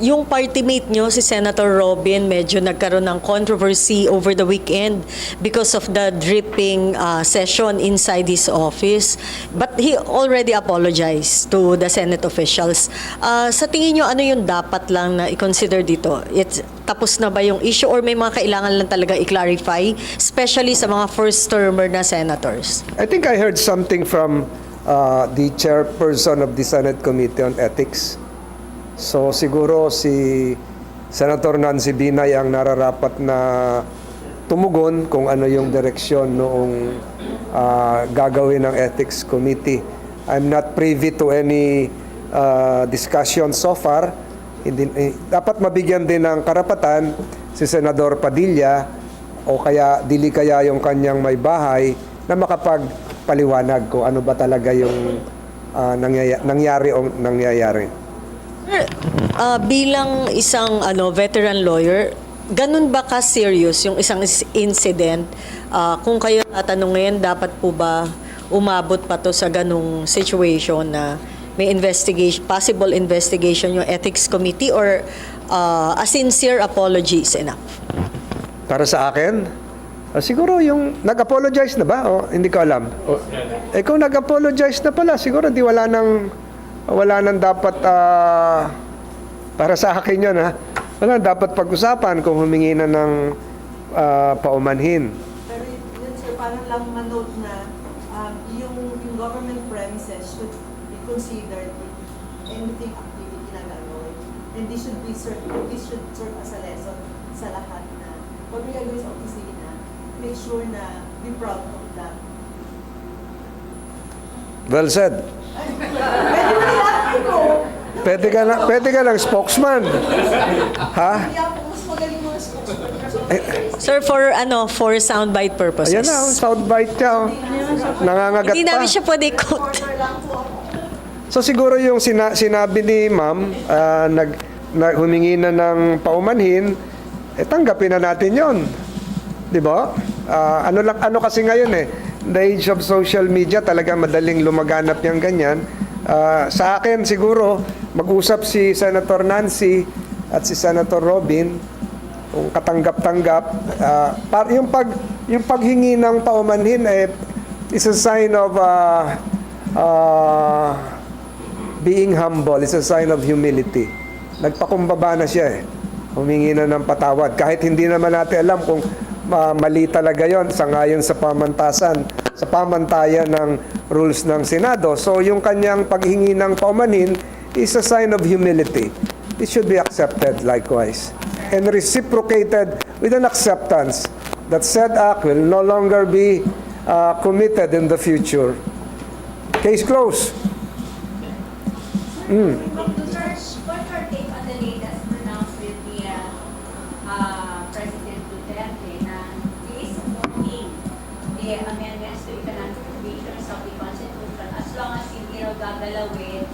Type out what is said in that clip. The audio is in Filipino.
Yung party mate nyo, si Senator Robin, medyo nagkaroon ng controversy over the weekend because of the dripping session inside his office. But he already apologized to the Senate officials. Sa tingin nyo, ano yung dapat lang na i-consider dito? Tapos na ba yung issue or may mga kailangan lang talaga i-clarify, especially sa mga first-termer na senators? I think I heard something from the chairperson of the Senate Committee on Ethics. So siguro si Senator Nancy Binay ang nararapat na tumugon kung ano yung direksyon noong gagawin ng Ethics Committee. I'm not privy to any discussion so far. Dapat mabigyan din ng karapatan si Senador Padilla o kaya dili kaya yung kanyang may bahay na makapagpaliwanag kung ano ba talaga yung nangyari o nangyayari. Bilang isang veteran lawyer, ganun ba ka-serious yung isang incident? Kung kayo tatanungin, dapat po ba umabot pa to sa ganung situation na may investigation, possible investigation yung Ethics Committee or a sincere apology is enough? Para sa akin, siguro yung nag-apologize na ba? O hindi ko alam. Kung nag-apologize na pala, siguro di wala nang dapat para sa akin yun wala nang dapat pag-usapan kung humingi na ng paumanhin. Pero yun sir, parang lang manote na yung government premises should be considered anything activity na gagawin. And this should serve as a lesson sa lahat na pag may gagawin sa opisina, make sure na be proud of that. Well said. Pwede ka lang spokesman. Ha? Sir, for soundbite purposes. Ayan na, soundbite siya. Nangangagat Hindi pa. namin siya pwede quote. So siguro yung sinabi ni ma'am, humingi na ng paumanhin, tanggapin na natin yon, di ba? Ano kasi ngayon the age of social media, talaga madaling lumaganap yung ganyan. Sa akin siguro, mag-usap si Senator Nancy at si Senator Robin kung katanggap-tanggap. Yung paghingi ng paumanhin is a sign of being humble, is a sign of humility. Nagpakumbaba na siya humingi na ng patawad. Kahit hindi naman natin alam kung mali talaga yon sangayon sa pamantayan ng rules ng Senado. So yung kanyang paghingi ng paumanhin is a sign of humility. It should be accepted likewise and reciprocated with an acceptance that said act will no longer be committed in the future. Case closed. What's your take on the latest pronouncement ni President Duterte na he is supporting the amendments to economic provisions of the Constitution as long as hindi raw gagalawin